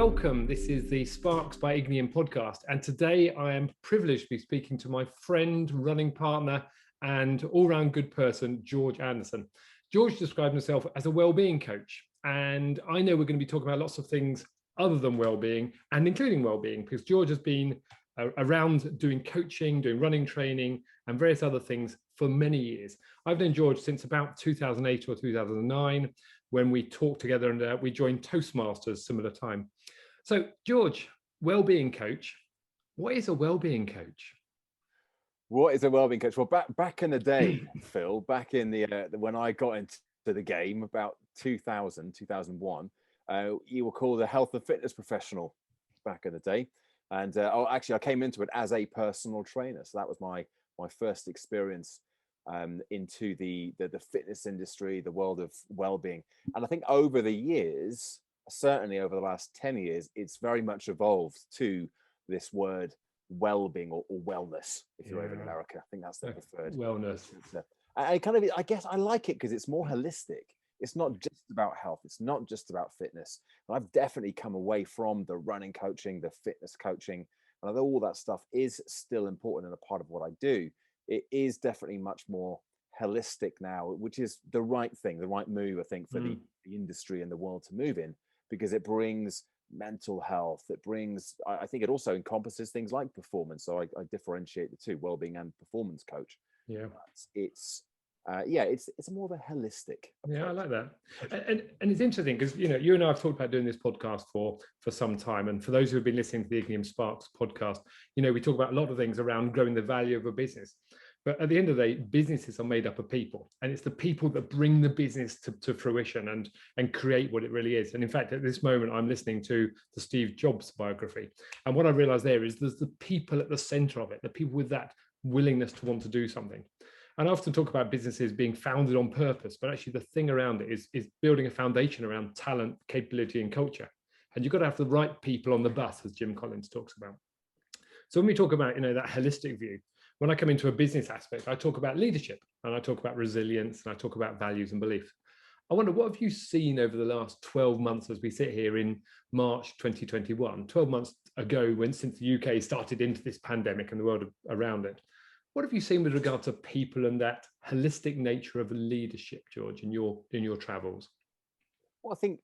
welcome. This is the Sparks by Ignium podcast. And today I am privileged to be speaking to my friend, running partner, and all-round good person, George Anderson. George described himself as a well-being coach. And I know we're going to be talking about lots of things other than well-being and including well-being, because George has been around doing coaching, doing running training, and various other things for many years. I've known George since about 2008 or 2009, when we talked together and we joined Toastmasters similar time. So George, well-being coach. What is a well-being coach? What is a well-being coach? Well, back in the day, Phil, back in the when I got into the game about 2001, you were called a health and fitness professional back in the day. And actually, I came into it as a personal trainer. So that was my first experience into the fitness industry, the world of well-being. And I think over the years, certainly over the last 10 years, it's very much evolved to this word well-being or wellness, if you're over in America. I think that's the preferred wellness. I guess I like it because it's more holistic. It's not just about health. It's not just about fitness. And I've definitely come away from the running coaching, the fitness coaching, and although all that stuff is still important and a part of what I do, it is definitely much more holistic now, which is the right thing, the right move, I think, for the industry and the world to move in, because it brings mental health. It brings, I think it also encompasses things like performance. So I differentiate the two, well-being and performance coach. Yeah. It's more of a holistic approach. Yeah, I like that. And it's interesting because, you and I have talked about doing this podcast for some time. And for those who have been listening to the Ignium Sparks podcast, we talk about a lot of things around growing the value of a business. But at the end of the day, businesses are made up of people, and it's the people that bring the business to fruition and create what it really is. And in fact, at this moment, I'm listening to the Steve Jobs biography. And what I realized there is there's the people at the center of it, the people with that willingness to want to do something. And I often talk about businesses being founded on purpose, but actually the thing around it is building a foundation around talent, capability, and culture. And you've got to have the right people on the bus, as Jim Collins talks about. So when we talk about, that holistic view, when I come into a business aspect, I talk about leadership, and I talk about resilience, and I talk about values and beliefs. I wonder, what have you seen over the last 12 months as we sit here in March 2021, 12 months ago, since the UK started into this pandemic and the world around it? What have you seen with regard to people and that holistic nature of leadership, George, in your travels? Well, I think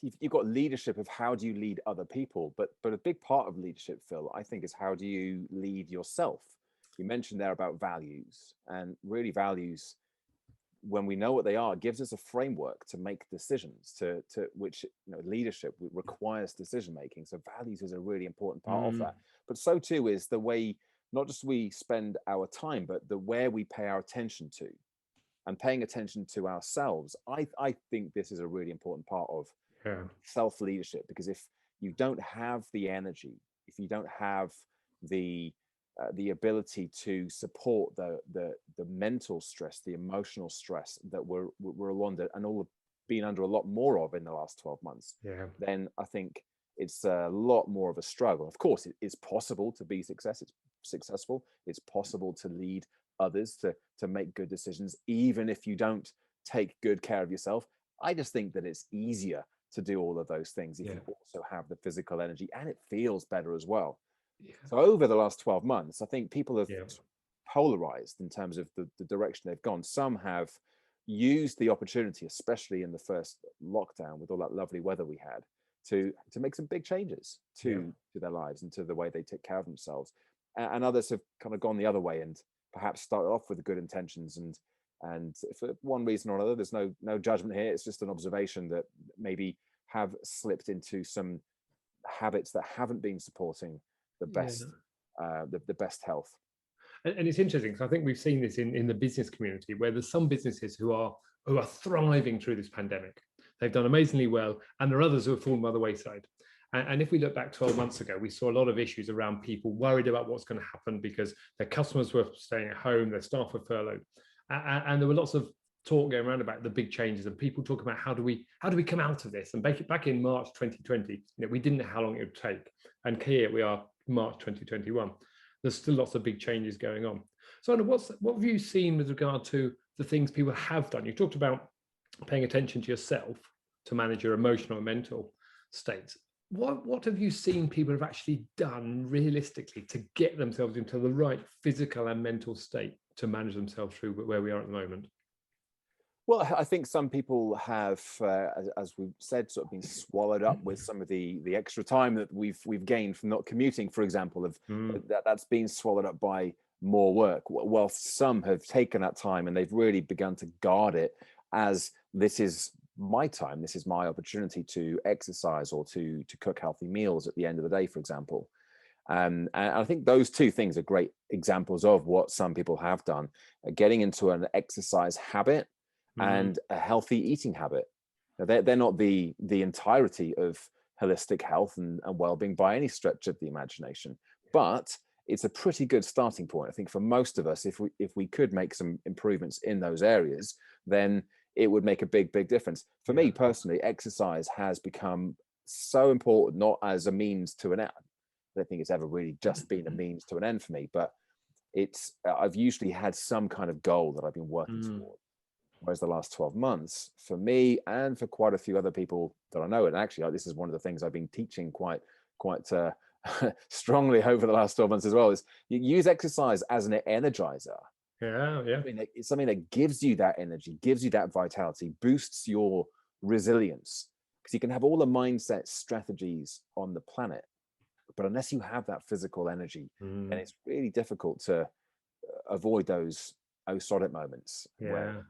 you've got leadership of how do you lead other people, but a big part of leadership, Phil, I think, is how do you lead yourself? You mentioned there about values, and really values, when we know what they are, gives us a framework to make decisions, to which leadership requires decision making. So values is a really important part of that. But so too is the way, not just we spend our time, but where we pay our attention to, and paying attention to ourselves. I think this is a really important part of self-leadership, because if you don't have the energy, if you don't have the ability to support the mental stress, the emotional stress that we're all under, and all been under a lot more of in the last 12 months, then I think it's a lot more of a struggle. Of course, it's possible to be successful. It's possible to lead others to make good decisions, even if you don't take good care of yourself. I just think that it's easier to do all of those things if you also have the physical energy, and it feels better as well. So over the last 12 months, I think people have polarized in terms of the direction they've gone. Some have used the opportunity, especially in the first lockdown with all that lovely weather we had, to make some big changes to their lives and to the way they take care of themselves. And others have kind of gone the other way and perhaps started off with good intentions. And for one reason or another, there's no judgment here. It's just an observation that maybe have slipped into some habits that haven't been supporting the best the best health. And it's interesting, because I think we've seen this in the business community, where there's some businesses who are thriving through this pandemic. They've done amazingly well, and there are others who have fallen by the wayside. And if we look back 12 months ago, we saw a lot of issues around people worried about what's going to happen because their customers were staying at home, their staff were furloughed, and there were lots of talk going around about the big changes, and people talk about how do we come out of this. And back in March 2020, we didn't know how long it would take, and here we are, March 2021. There's still lots of big changes going on. So what have you seen with regard to the things people have done? You talked about paying attention to yourself to manage your emotional and mental states. what have you seen people have actually done realistically to get themselves into the right physical and mental state to manage themselves through where we are at the moment? Well, I think some people have, as we've said, sort of been swallowed up with some of the extra time that we've gained from not commuting, for example. That's been swallowed up by more work. Whilst some have taken that time and they've really begun to guard it as this is my time, this is my opportunity to exercise or to cook healthy meals at the end of the day, for example. And I think those two things are great examples of what some people have done, getting into an exercise habit and a healthy eating habit. Now, they're not the entirety of holistic health and well-being by any stretch of the imagination, but it's a pretty good starting point. I think for most of us, if we could make some improvements in those areas, then it would make a big difference. For me personally, exercise has become so important, not as a means to an end. I don't think it's ever really just been a means to an end for me, but I've usually had some kind of goal that I've been working toward. Whereas the last 12 months, for me and for quite a few other people that I know, and actually this is one of the things I've been teaching quite strongly over the last 12 months as well, is you use exercise as an energizer. Yeah. It's something that gives you that energy, gives you that vitality, boosts your resilience, because you can have all the mindset strategies on the planet, but unless you have that physical energy, then it's really difficult to avoid those osodic moments where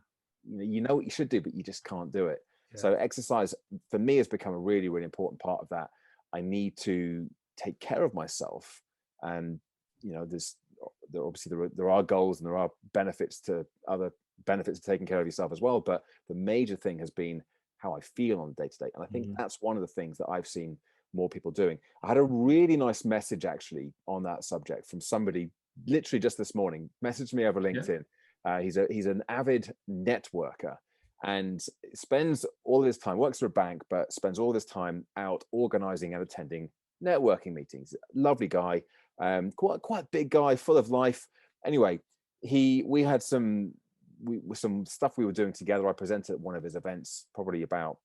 you know what you should do, but you just can't do it. So exercise for me has become a really important part of that. I need to take care of myself, and there are goals and there are benefits to taking care of yourself as well, but the major thing has been how I feel on the day-to-day, and I think that's one of the things that I've seen more people doing. I had a really nice message actually on that subject from somebody literally just this morning, messaged me over LinkedIn. He's an avid networker and spends all his time, works for a bank, but spends all this time out organizing and attending networking meetings. Lovely guy, quite big guy, full of life. Anyway, we had some stuff we were doing together. I presented at one of his events probably about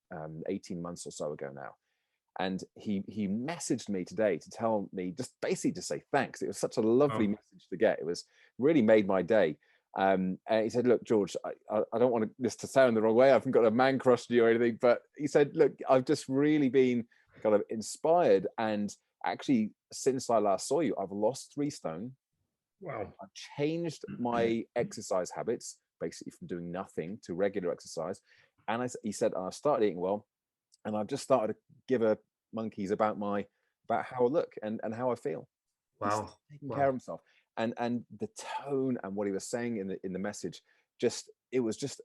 18 months or so ago now. And he messaged me today to tell me, just basically to say thanks. It was such a lovely message to get. It was really made my day. And he said, look, George, I don't want this to sound the wrong way. I haven't got a man crush to you or anything, but he said, look, I've just really been kind of inspired. And actually, since I last saw you, I've lost 3 stone. Wow. I've changed my exercise habits, basically from doing nothing to regular exercise. And he said, I started eating well. And I've just started to give a monkeys about how I look and how I feel. Wow. He's taking care of himself. And the tone and what he was saying in the message, it was just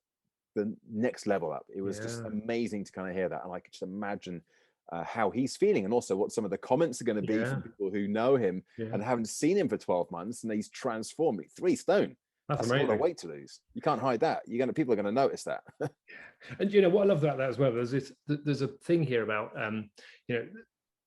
the next level up. It was just amazing to kind of hear that. And I could just imagine how he's feeling, and also what some of the comments are going to be from people who know him and haven't seen him for 12 months, and he's transformed. 3 stone. That's a lot of weight to lose. You can't hide that. People are going to notice that. And what I love about that as well, there's a thing here about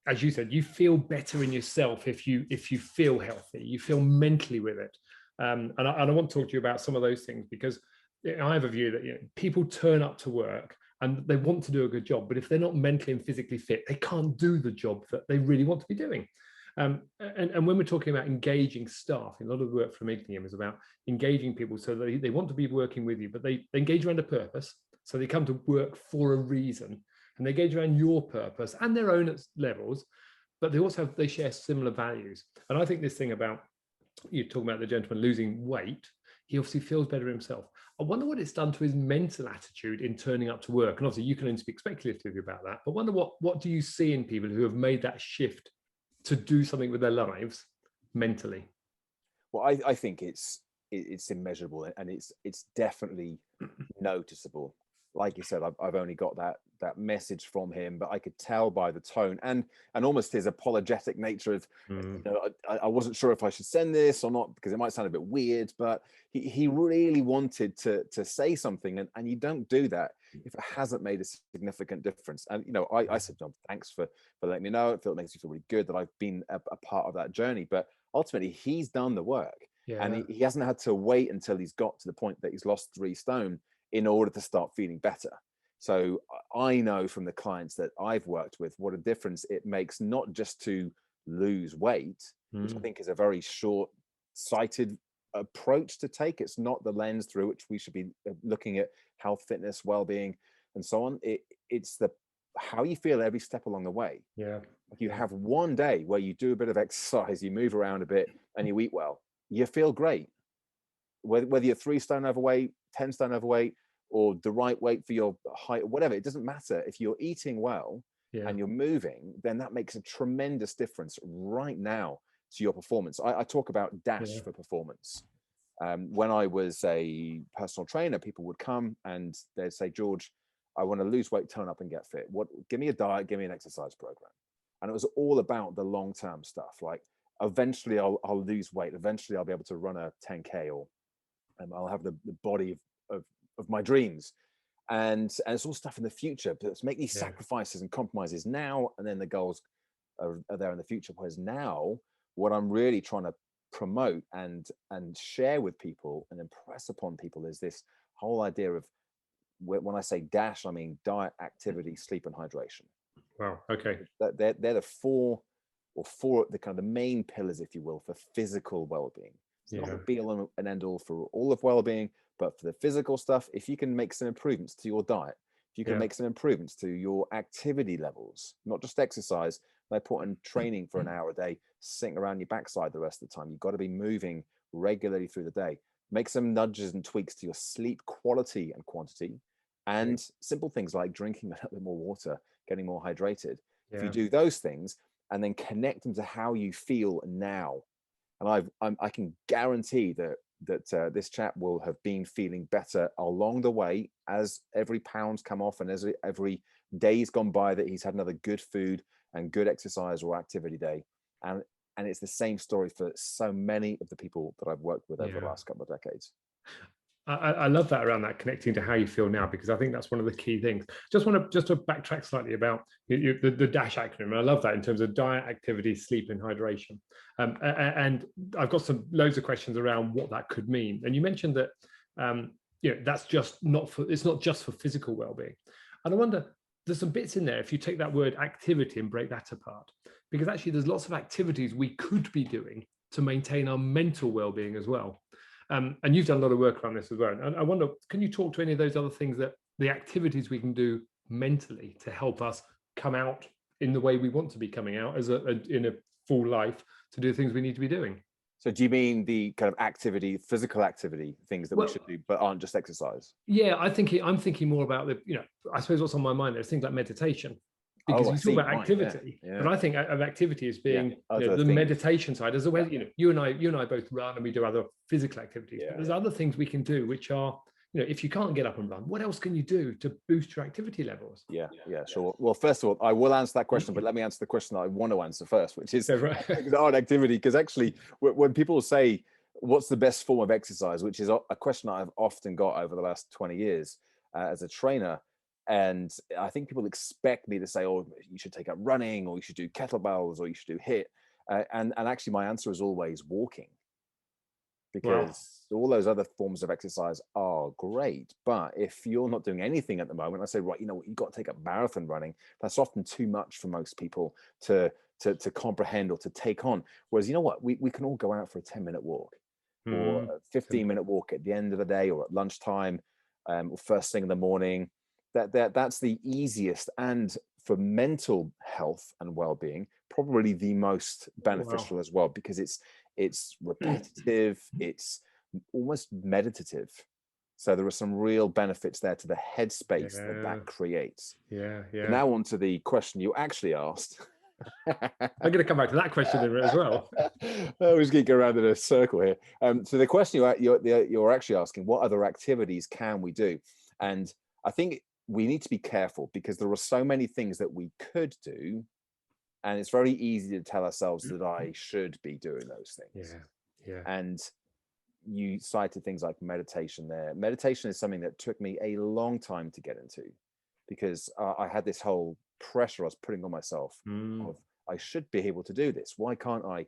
as you said, you feel better in yourself if you feel healthy, you feel mentally with it. And I want to talk to you about some of those things, because I have a view that people turn up to work and they want to do a good job, but if they're not mentally and physically fit, they can't do the job that they really want to be doing. And when we're talking about engaging staff, a lot of the work from Ignium is about engaging people so that they want to be working with you, but they engage around a purpose. So they come to work for a reason, and they engage around your purpose and their own levels, but they share similar values. And I think this thing about, you talking about the gentleman losing weight, he obviously feels better himself. I wonder what it's done to his mental attitude in turning up to work. And obviously you can only speak speculatively about that, but I wonder what do you see in people who have made that shift to do something with their lives mentally? Well, I think it's immeasurable, and it's definitely noticeable. Like you said, I've only got that message from him, but I could tell by the tone and almost his apologetic nature of, I wasn't sure if I should send this or not, because it might sound a bit weird, but he really wanted to say something, and you don't do that if it hasn't made a significant difference. And I said, John, thanks for letting me know. It makes me feel really good that I've been a part of that journey. But ultimately, he's done the work, and he hasn't had to wait until he's got to the point that he's lost 3 stone in order to start feeling better. So I know from the clients that I've worked with what a difference it makes, not just to lose weight, which I think is a very short-sighted approach to take. It's not the lens through which we should be looking at health, fitness, well-being, and so on. It's the how you feel every step along the way. Yeah. You have one day where you do a bit of exercise, you move around a bit, and you eat well, you feel great. Whether you're 3 stone overweight, 10 stone overweight, or the right weight for your height, whatever, it doesn't matter. If you're eating well and you're moving, then that makes a tremendous difference right now to your performance. I talk about dash for performance. When I was a personal trainer, people would come and they'd say, George, I want to lose weight, turn up and get fit. Give me a diet, give me an exercise program. And it was all about the long-term stuff. Like eventually I'll lose weight. Eventually I'll be able to run a 10K, or I'll have the body of my dreams. And it's all stuff in the future, but let's make these sacrifices and compromises now, and then the goals are there in the future. Whereas now, what I'm really trying to promote and share with people and impress upon people is this whole idea of, when I say dash, I mean diet, activity, sleep, and hydration. Wow. Okay. They're the four the kind of the main pillars, if you will, for physical well-being. It's not the be all and end all for all of well-being, but for the physical stuff, if you can make some improvements to your diet, if you can make some improvements to your activity levels, not just exercise, no point in training for an hour a day, sitting around your backside the rest of the time. You've got to be moving regularly through the day. Make some nudges and tweaks to your sleep quality and quantity, and simple things like drinking a little bit more water, getting more hydrated. If you do those things and then connect them to how you feel now, and I can guarantee that this chap will have been feeling better along the way as every pound's come off, and as every day's gone by that he's had another good food and good exercise or activity day. And it's the same story for so many of the people that I've worked with over the last couple of decades. I love that, around that connecting to how you feel now, because I think that's one of the key things. Just to backtrack slightly about the DASH acronym. I love that in terms of diet, activity, sleep, and hydration. And I've got loads of questions around what that could mean. And you mentioned that that's it's not just for physical well-being. And I wonder, there's some bits in there, if you take that word activity and break that apart, because actually there's lots of activities we could be doing to maintain our mental well-being as well. And you've done a lot of work around this as well. And I wonder, can you talk to any of those other things, that the activities we can do mentally to help us come out in the way we want to be coming out as in a full life, to do things we need to be doing? So do you mean the kind of activity, physical activity things that we should do, but aren't just exercise? Yeah, I'm thinking more about I suppose what's on my mind, there's things like meditation. Because you talk about activity, but I think of activity as being the meditation side. As a way, you and I both run, and we do other physical activities. But there's other things we can do, which are, if you can't get up and run, what else can you do to boost your activity levels? Yeah, sure. Well, first of all, I will answer that question, but let me answer the question that I want to answer first, which is art activity. Because actually, when people say, what's the best form of exercise, which is a question I've often got over the last 20 years as a trainer. And I think people expect me to say, oh, you should take up running, or you should do kettlebells, or you should do HIIT. And actually my answer is always walking, because all those other forms of exercise are great. But if you're not doing anything at the moment, I say, right, you've got to take up marathon running. That's often too much for most people to comprehend or to take on. Whereas, we can all go out for a 10-minute walk, or a 15-minute walk at the end of the day, or at lunchtime, or first thing in the morning. That's the easiest, and for mental health and well-being, probably the most beneficial as well, because it's repetitive, it's almost meditative. So there are some real benefits there to the headspace that creates. But now on to the question you actually asked. I'm going to come back to that question as well. I was going to go around in a circle here. So the question you're actually asking, what other activities can we do? And I think we need to be careful, because there are so many things that we could do, and it's very easy to tell ourselves that I should be doing those things. And you cited things like meditation there. Meditation is something that took me a long time to get into, because I had this whole pressure I was putting on myself of, I should be able to do this. Why can't I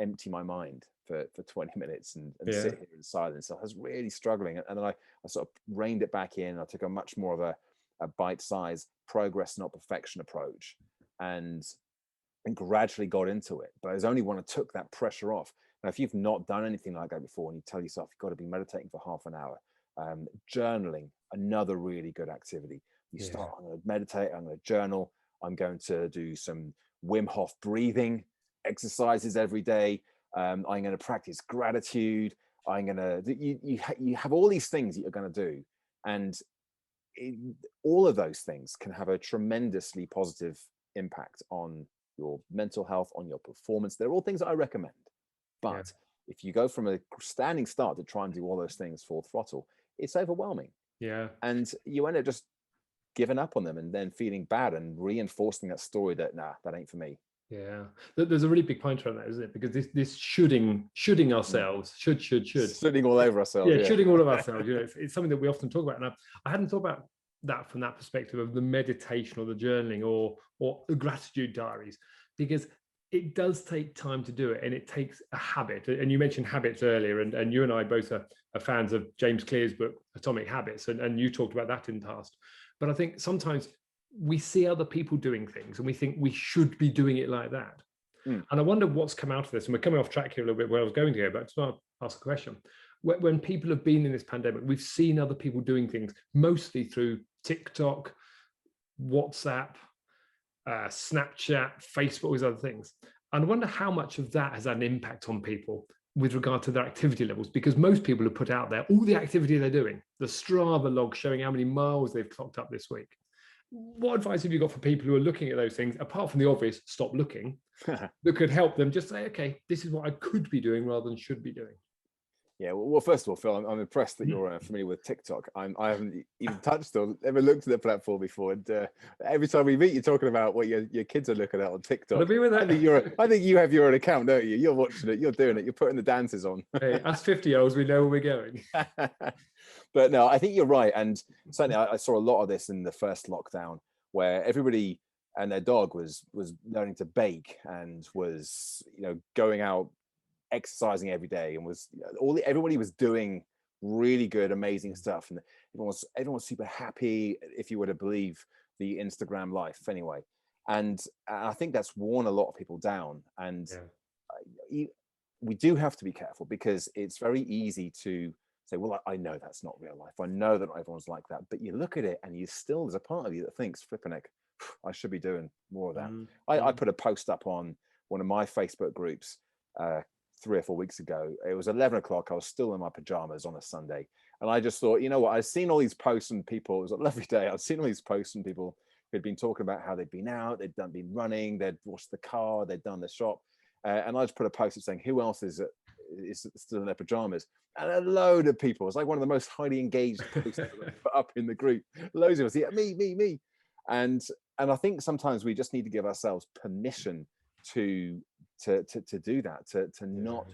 empty my mind for 20 minutes and sit here in silence? So I was really struggling, and then I sort of reined it back in. I took a much more of a bite-sized progress, not perfection approach, and gradually got into it. But it was only when I took that pressure off. Now, if you've not done anything like that before and you tell yourself you've got to be meditating for half an hour, journaling, another really good activity. You start, I'm going to meditate, I'm going to journal, I'm going to do some Wim Hof breathing exercises every day. I'm going to practice gratitude. I'm going to, you have all these things that you're going to do. And all of those things can have a tremendously positive impact on your mental health, on your performance. They're all things that I recommend. But if you go from a standing start to try and do all those things full throttle, it's overwhelming. Yeah. And you end up just giving up on them and then feeling bad and reinforcing that story that, nah, that ain't for me. Yeah, there's a really big point around that, isn't it? Because this shoulding ourselves, shooting all over ourselves. Yeah, shooting all of ourselves. You know, it's something that we often talk about, and I hadn't thought about that from that perspective of the meditation or the journaling or the gratitude diaries, because it does take time to do it, and it takes a habit. And you mentioned habits earlier, and you and I both are fans of James Clear's book Atomic Habits, and you talked about that in the past. But I think sometimes we see other people doing things and we think we should be doing it like that. And I wonder what's come out of this. And we're coming off track here a little bit where I was going to go, but to ask a question. When people have been in this pandemic, we've seen other people doing things mostly through TikTok, WhatsApp, Snapchat, Facebook, these other things. And I wonder how much of that has had an impact on people with regard to their activity levels, because most people have put out there all the activity they're doing, the Strava log showing how many miles they've clocked up this week. What advice have you got for people who are looking at those things, apart from the obvious, stop looking, that could help them just say, okay, this is what I could be doing rather than should be doing? Yeah, well, first of all, Phil, I'm impressed that you're familiar with TikTok. I haven't even touched or ever looked at the platform before. And every time we meet, you're talking about what your kids are looking at on TikTok. Agree with that. I think you have your own account, don't you? You're watching it, you're doing it, you're putting the dances on. Hey, us 50-year-olds, we know where we're going. But no, I think you're right. And certainly I saw a lot of this in the first lockdown, where everybody and their dog was learning to bake and was, going out exercising every day, and was everybody was doing really good, amazing stuff, and everyone was super happy, if you were to believe the Instagram life anyway. And I think that's worn a lot of people down. And we do have to be careful, because it's very easy to say, well, I know that's not real life. I know that not everyone's like that. But you look at it and there's a part of you that thinks, flipping heck, I should be doing more of that. I put a post up on one of my Facebook groups 3 or 4 weeks ago. It was 11 o'clock. I was still in my pajamas on a Sunday. And I just thought, you know what? I've seen all these posts and people, it was a lovely day. I've seen all these posts and people who'd been talking about how they'd been out, been running, they'd washed the car, they'd done the shop. And I just put a post up saying, who else is still in their pajamas? And a load of people. It's like one of the most highly engaged posts put up in the group. Loads of us, yeah, me. And I think sometimes we just need to give ourselves permission to do that, to not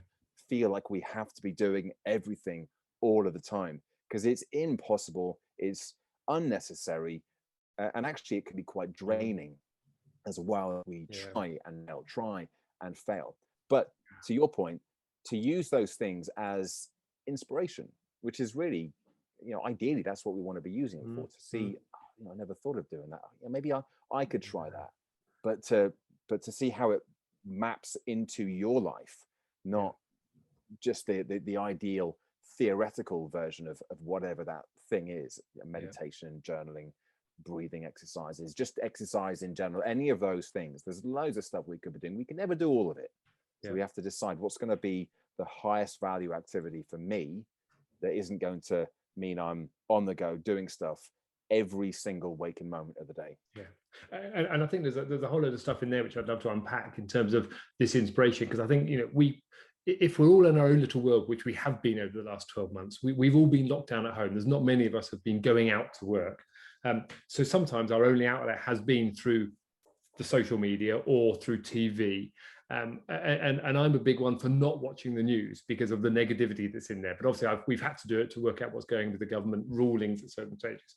feel like we have to be doing everything all of the time, because it's impossible, it's unnecessary, and actually it can be quite draining as well. We try and fail. But to your point, to use those things as inspiration, which is really, ideally that's what we want to be using it for, to see, I never thought of doing that. Maybe I could try that. But to see how it maps into your life, not just the ideal theoretical version of whatever that thing is, meditation, journaling, breathing exercises, just exercise in general, any of those things. There's loads of stuff we could be doing. We can never do all of it. So we have to decide what's going to be the highest value activity for me that isn't going to mean I'm on the go doing stuff every single waking moment of the day. And I think there's a whole load of stuff in there which I'd love to unpack in terms of this inspiration, because I think if we're all in our own little world, which we have been over the last 12 months, we've all been locked down at home. There's not many of us have been going out to work, so sometimes our only outlet has been through the social media or through TV. And I'm a big one for not watching the news because of the negativity that's in there. But obviously we've had to do it to work out what's going with the government rulings at certain stages.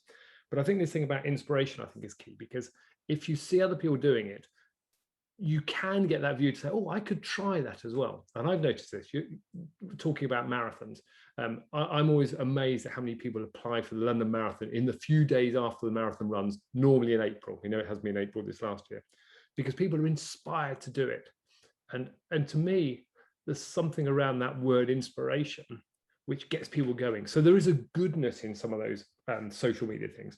But I think this thing about inspiration, I think, is key, because if you see other people doing it, you can get that view to say, oh, I could try that as well. And I've noticed this. You're talking about marathons. I'm always amazed at how many people apply for the London Marathon in the few days after the marathon runs, normally in April. It has been in April this last year, because people are inspired to do it. And to me, there's something around that word inspiration which gets people going. So there is a goodness in some of those social media things.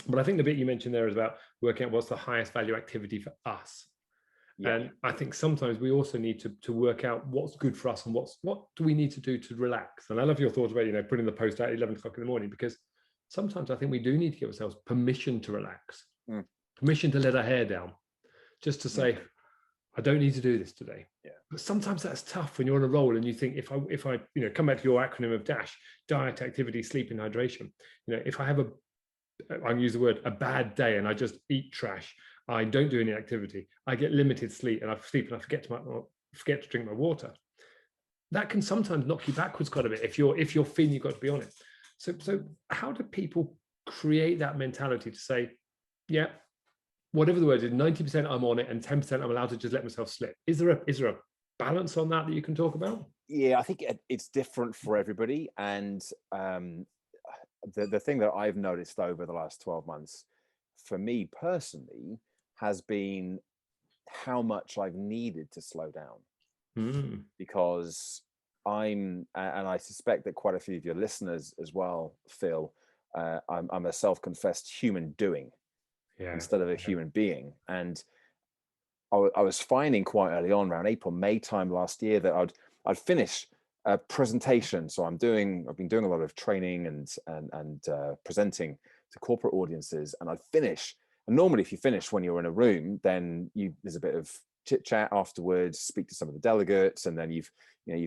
But I think the bit you mentioned there is about working out what's the highest value activity for us. Yeah. And I think sometimes we also need to work out what's good for us and what do we need to do to relax. And I love your thoughts about, putting the post out at 11 o'clock in the morning, because sometimes I think we do need to give ourselves permission to relax, permission to let our hair down, just to say, I don't need to do this today. Yeah. But sometimes that's tough when you're on a roll and you think, if I come back to your acronym of DASH, diet, activity, sleep, and hydration, if I have I use the word, a bad day, and I just eat trash, I don't do any activity, I get limited sleep, and I forget to drink my water. That can sometimes knock you backwards quite a bit if you're feeling you've got to be on it. So how do people create that mentality to say, yeah, whatever the word is, 90% I'm on it and 10% I'm allowed to just let myself slip? Is there a balance on that you can talk about? Yeah, I think it's different for everybody. And the thing that I've noticed over the last 12 months, for me personally, has been how much I've needed to slow down. Because and I suspect that quite a few of your listeners as well, Phil, I'm a self-confessed human doing instead of a human being. And I was finding quite early on, around April, May time last year, that I'd finish a presentation. So I've been doing a lot of training and presenting to corporate audiences, and I'd finish. And normally, if you finish when you're in a room, then there's a bit of chit chat afterwards, speak to some of the delegates, and then you've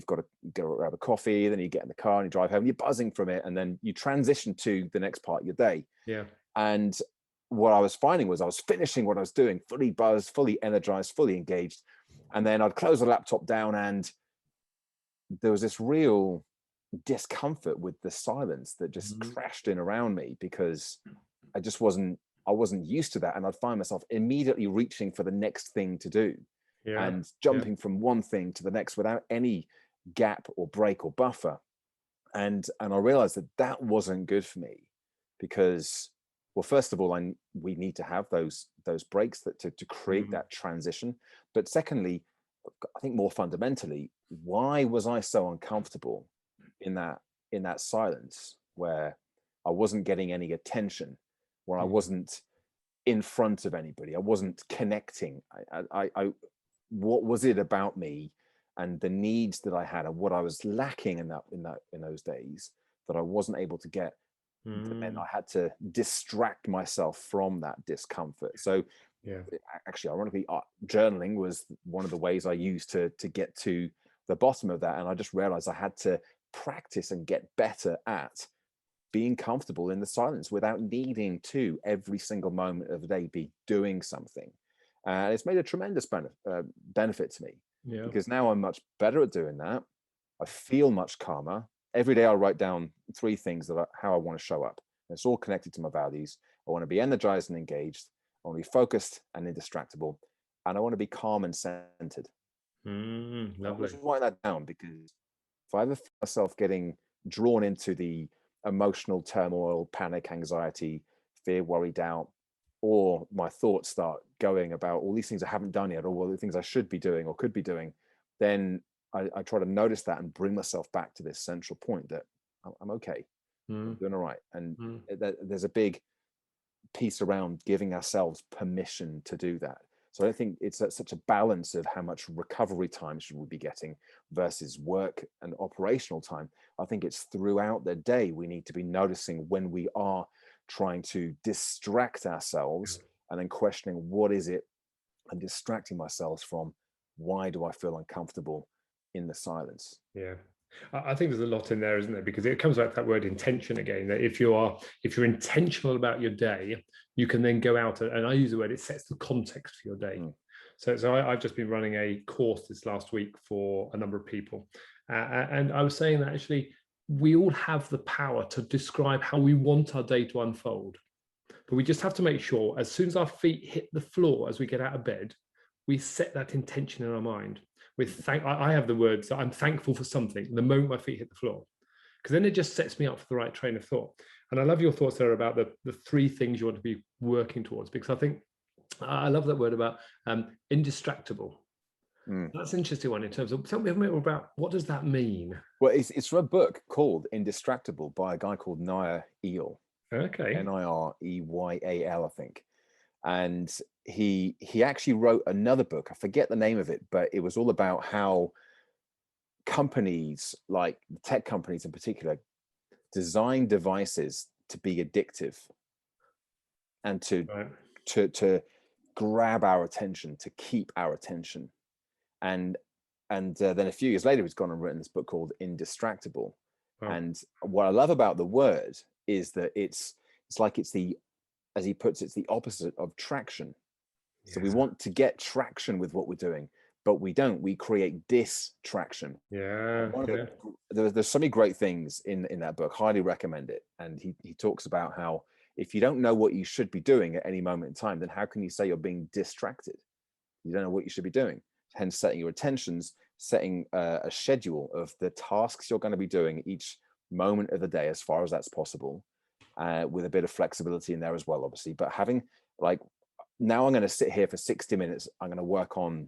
got to go grab a coffee. Then you get in the car and you drive home. And you're buzzing from it, and then you transition to the next part of your day. Yeah. And what I was finding was I was finishing what I was doing, fully buzzed, fully energized, fully engaged, and then I'd close the laptop down, and there was this real discomfort with the silence that just crashed in around me, because I wasn't used to that. And I'd find myself immediately reaching for the next thing to do and jumping from one thing to the next without any gap or break or buffer. And I realized that wasn't good for me, because, well, first of all, we need to have those breaks to create that transition. But secondly, I think more fundamentally, why was I so uncomfortable in that silence where I wasn't getting any attention, where I wasn't in front of anybody, I wasn't connecting? I what was it about me and the needs that I had and what I was lacking in those days that I wasn't able to get? And I had to distract myself from that discomfort. So actually, ironically, journaling was one of the ways I used to get to the bottom of that. And I just realized I had to practice and get better at being comfortable in the silence without needing to every single moment of the day be doing something. And it's made a tremendous benefit to me, because now I'm much better at doing that. I feel much calmer. Every day I write down 3 things how I want to show up. And it's all connected to my values. I want to be energized and engaged. I want to be focused and indistractable. And I want to be calm and centered. Lovely. I just write that down, because if I ever find myself getting drawn into the emotional turmoil, panic, anxiety, fear, worry, doubt, or my thoughts start going about all these things I haven't done yet, or all the things I should be doing or could be doing, then I try to notice that and bring myself back to this central point that I'm okay, I'm doing all right. And there's a big piece around giving ourselves permission to do that. So I don't think it's such a balance of how much recovery time should we be getting versus work and operational time. I think it's throughout the day we need to be noticing when we are trying to distract ourselves, and then questioning, what is it I'm distracting myself from? Why do I feel uncomfortable in the silence? Yeah. I think there's a lot in there, isn't there? Because it comes back to that word intention again, that if you're intentional about your day, you can then go out and I use the word, it sets the context for your day. So I've just been running a course this last week for a number of people. And I was saying that actually we all have the power to describe how we want our day to unfold. But we just have to make sure as soon as our feet hit the floor, as we get out of bed, we set that intention in our mind. I have the words that I'm thankful for something the moment my feet hit the floor. because then it just sets me up for the right train of thought. And I love your thoughts there about the three things you want to be working towards, because I think I love that word about indistractable. That's an interesting one in terms of, tell me more about what does that mean? Well, it's from a book called Indistractable by a guy called Nire Eyal. Okay. Nireyal, I think. And he actually wrote another book. I forget the name of it, but it was all about how companies, like tech companies in particular, design devices to be addictive and to grab our attention, to keep our attention. And then a few years later, he's gone and written this book called Indistractable. Wow. And what I love about the word is that it's like it's the, as he puts it, it's the opposite of traction. Yeah. So we want to get traction with what we're doing, but we don't. We create distraction. Yeah. There's so many great things in that book. Highly recommend it. And he talks about how if you don't know what you should be doing at any moment in time, then how can you say you're being distracted? You don't know what you should be doing. Hence, setting your attentions, setting a schedule of the tasks you're going to be doing each moment of the day, as far as that's possible, with a bit of flexibility in there as well, obviously. But having, like, now I'm going to sit here for 60 minutes. I'm going to work on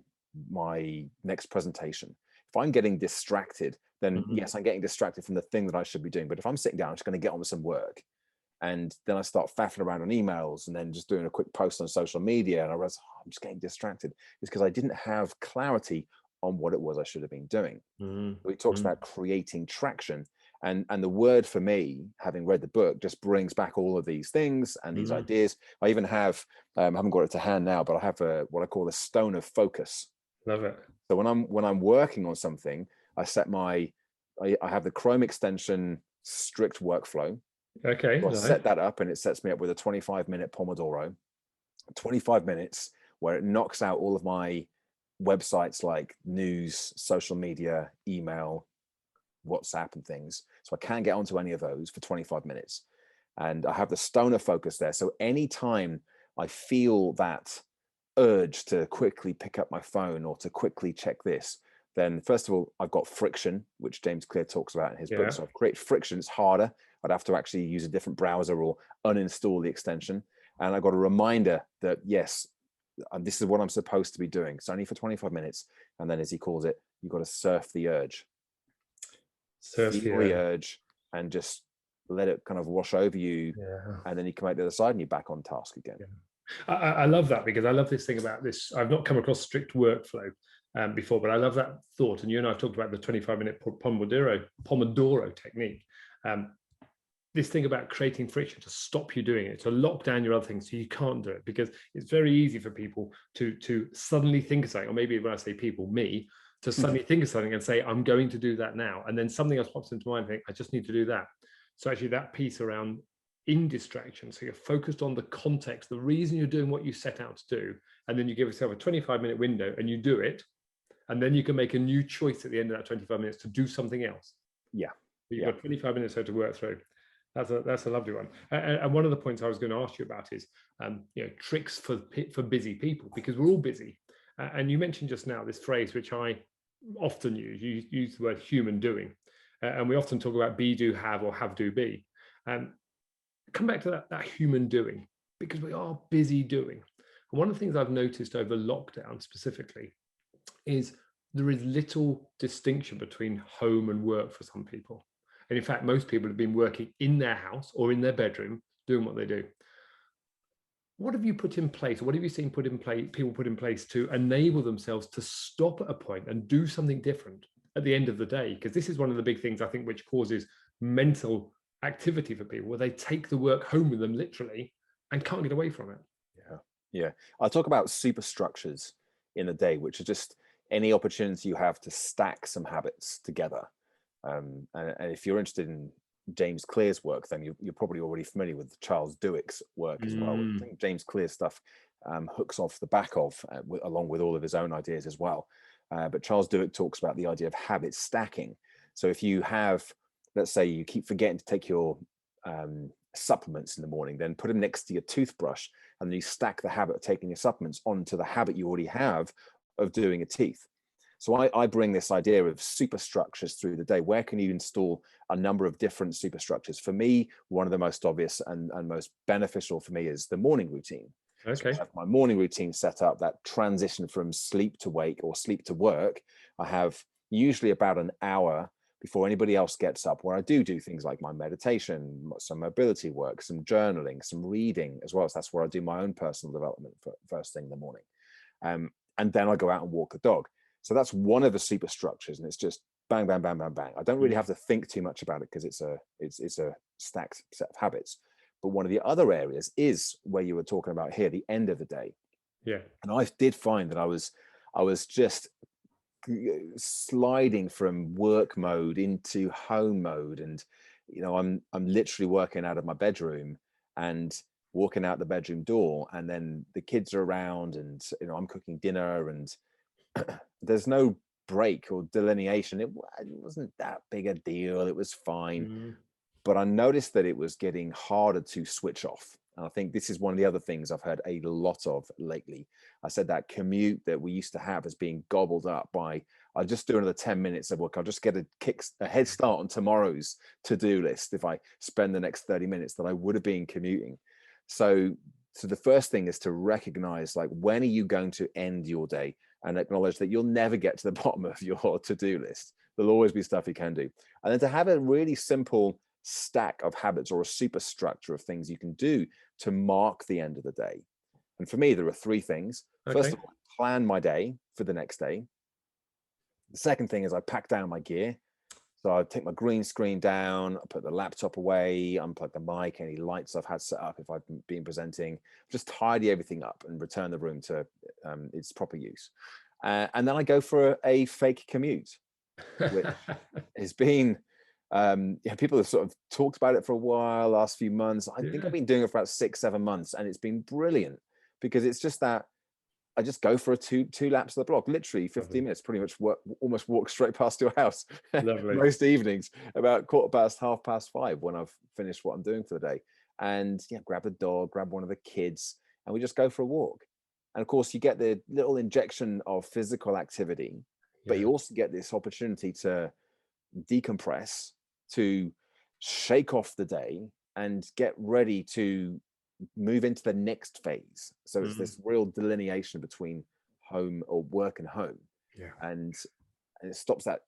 my next presentation. If I'm getting distracted, then yes, I'm getting distracted from the thing that I should be doing. But if I'm sitting down, I'm just going to get on with some work. And then I start faffing around on emails and then just doing a quick post on social media. And I realize, I'm just getting distracted. It's because I didn't have clarity on what it was I should have been doing. So he talks about creating traction. And the word for me, having read the book, just brings back all of these things and these ideas. I even have, I haven't got it to hand now, but I have what I call a stone of focus. Love it. So when I'm working on something, I have the Chrome extension strict workflow. Okay. So I set that up and it sets me up with a 25-minute Pomodoro, 25 minutes where it knocks out all of my websites like news, social media, email, WhatsApp and things. So I can't get onto any of those for 25 minutes. And I have the stoner focus there. So anytime I feel that urge to quickly pick up my phone or to quickly check this, then first of all, I've got friction, which James Clear talks about in his book. So I've created friction. It's harder. I'd have to actually use a different browser or uninstall the extension. And I got a reminder that, yes, this is what I'm supposed to be doing. It's only for 25 minutes. And then, as he calls it, you've got to surf the urge. Feel the urge and just let it kind of wash over you. And then you come out the other side and you're back on task again. I love that, because I love this thing about this. I've not come across strict workflow before, but I love that thought. And you and I have talked about the 25-minute Pomodoro technique. This thing about creating friction to stop you doing it, to lock down your other things so you can't do it, because it's very easy for people to suddenly think of something, or maybe when I say people, me, to suddenly think of something and say, I'm going to do that now. And then something else pops into mind and think, I just need to do that. So actually that piece around indistraction, so you're focused on the context, the reason you're doing what you set out to do, and then you give yourself a 25-minute window and you do it, and then you can make a new choice at the end of that 25 minutes to do something else. But you've got 25 minutes to work through. That's a lovely one. And one of the points I was going to ask you about is tricks for busy people, because we're all busy. And you mentioned just now this phrase, which I often use. You use the word human doing, and we often talk about be, do, have, or have, do, be. Come back to that human doing, because we are busy doing. And one of the things I've noticed over lockdown specifically is there is little distinction between home and work for some people. And in fact, most people have been working in their house or in their bedroom doing what they do. What have you put in place? What have you seen people put in place to enable themselves to stop at a point and do something different at the end of the day? Because this is one of the big things I think which causes mental activity for people, where they take the work home with them literally and can't get away from it. Yeah. I'll talk about superstructures in the day, which are just any opportunity you have to stack some habits together. And if you're interested in James Clear's work, then you're probably already familiar with Charles Duhick's work as well. I think James Clear's stuff hooks off the back of, along with all of his own ideas as well. But Charles Duhigg talks about the idea of habit stacking. So if you have, let's say you keep forgetting to take your supplements in the morning, then put them next to your toothbrush, and then you stack the habit of taking your supplements onto the habit you already have of doing your teeth. So I bring this idea of superstructures through the day. Where can you install a number of different superstructures? For me, one of the most obvious and most beneficial for me is the morning routine. So I have my morning routine set up, that transition from sleep to wake or sleep to work. I have usually about an hour before anybody else gets up, where I do things like my meditation, some mobility work, some journaling, some reading, as well as that's where I do my own personal development for first thing in the morning. And then I go out and walk the dog. So that's one of the superstructures, and it's just bang, bang, bang, bang, bang. I don't really have to think too much about it because it's a stacked set of habits. But one of the other areas is where you were talking about here, the end of the day. Yeah. And I did find that I was just sliding from work mode into home mode, and I'm literally working out of my bedroom and walking out the bedroom door, and then the kids are around, and I'm cooking dinner, and there's no break or delineation. It wasn't that big a deal. It was fine. But I noticed that it was getting harder to switch off. And I think this is one of the other things I've heard a lot of lately. I said that commute that we used to have is being gobbled up by, I'll just do another 10 minutes of work. I'll just get a head start on tomorrow's to-do list if I spend the next 30 minutes that I would have been commuting. So the first thing is to recognize, like, when are you going to end your day, and acknowledge that you'll never get to the bottom of your to-do list. There'll always be stuff you can do. And then to have a really simple stack of habits or a superstructure of things you can do to mark the end of the day. And for me, there are three things. First of all, plan my day for the next day. The second thing is I pack down my gear. So I take my green screen down, I put the laptop away, unplug the mic, any lights I've had set up if I've been presenting, just tidy everything up and return the room to its proper use. And then I go for a fake commute, which has been, people have sort of talked about it for a while, last few months. I think I've been doing it for about 6-7 months, and it's been brilliant because it's just that I just go for a two laps of the block, literally 15 minutes, pretty much almost walk straight past your house. Most evenings, about 5:15 when I've finished what I'm doing for the day. And grab the dog, grab one of the kids, and we just go for a walk. And of course, you get the little injection of physical activity, but you also get this opportunity to decompress, to shake off the day, and get ready to move into the next phase. So it's this real delineation between home or work and home. And it stops that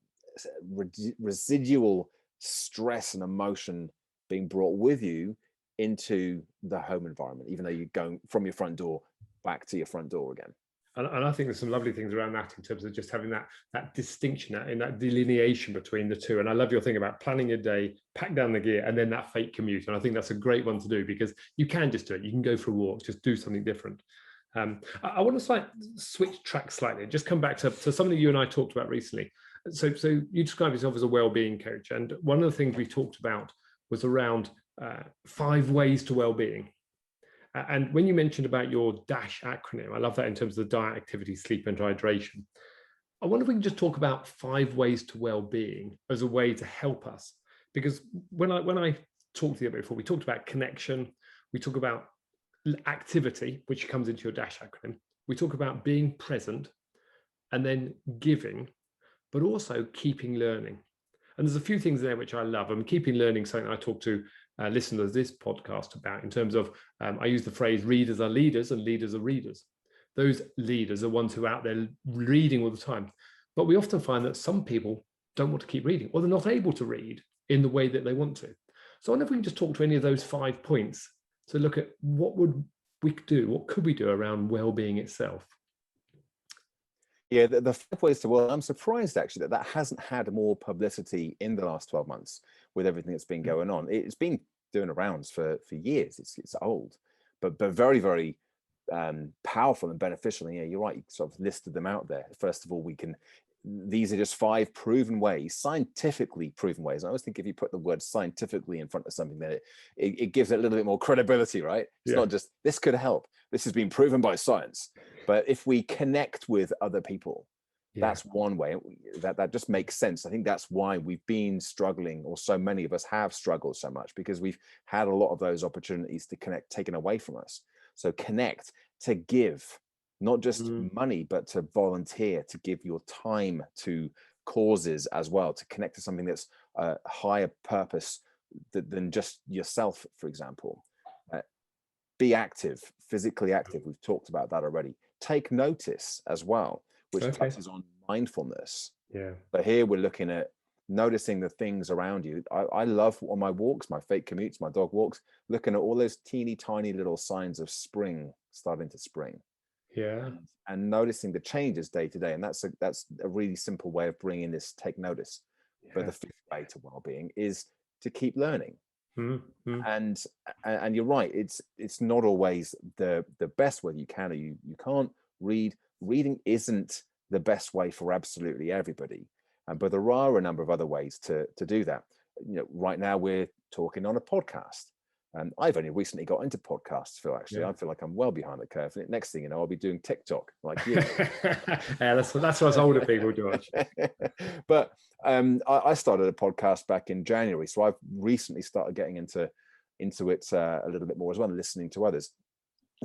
residual stress and emotion being brought with you into the home environment, even though you're going from your front door back to your front door again. And I think there's some lovely things around that in terms of just having that distinction and that delineation between the two. And I love your thing about planning your day, pack down the gear, and then that fake commute. And I think that's a great one to do because you can just do it. You can go for a walk, just do something different. I want to switch track slightly, just come back to something you and I talked about recently. So you describe yourself as a well-being coach. And one of the things we talked about was around 5 ways to well-being. And when you mentioned about your DASH acronym, I love that in terms of the diet, activity, sleep, and hydration. I wonder if we can just talk about 5 ways to well-being as a way to help us. Because when I talked to you before, we talked about connection, we talk about activity, which comes into your DASH acronym. We talk about being present and then giving, but also keeping learning. And there's a few things there which I love. Keeping learning something I talk to listeners of this podcast about in terms of, I use the phrase readers are leaders and leaders are readers. Those leaders are ones who are out there reading all the time. But we often find that some people don't want to keep reading, or they're not able to read in the way that they want to. So I wonder if we can just talk to any of those 5 points to look at what could we do around well-being itself. Yeah, the 5 ways to well, I'm surprised actually that hasn't had more publicity in the last 12 months with everything that's been going on. It's been doing the rounds for years. It's old, but very, very powerful and beneficial. And you're right, you sort of listed them out there. First of all, these are just 5 proven ways, scientifically proven ways. I always think if you put the word scientifically in front of something, then it gives it a little bit more credibility, right? It's not just, this could help. This has been proven by science. But if we connect with other people, that's one way that just makes sense. I think that's why we've been struggling, or so many of us have struggled so much, because we've had a lot of those opportunities to connect taken away from us. So connect, to give, not just money, but to volunteer, to give your time to causes as well, to connect to something that's a higher purpose than just yourself, for example. Be active, physically active. We've talked about that already. Take notice as well, which touches on mindfulness. Yeah. But here we're looking at noticing the things around you. I love on my walks, my fake commutes, my dog walks, looking at all those teeny tiny little signs of spring starting to spring. Yeah. And noticing the changes day to day. And that's a really simple way of bringing this take notice. Yeah. But the fifth way to well-being is to keep learning. And you're right, it's not always the best way. You can or you can't read. Reading isn't the best way for absolutely everybody, but there are a number of other ways to do that. Right now we're talking on a podcast, and I've only recently got into podcasts, Phil. Actually, I feel like I'm well behind the curve. Next thing you know, I'll be doing TikTok like you. Yeah, that's what older people do. But I started a podcast back in January, so I've recently started getting into it a little bit more as well, listening to others.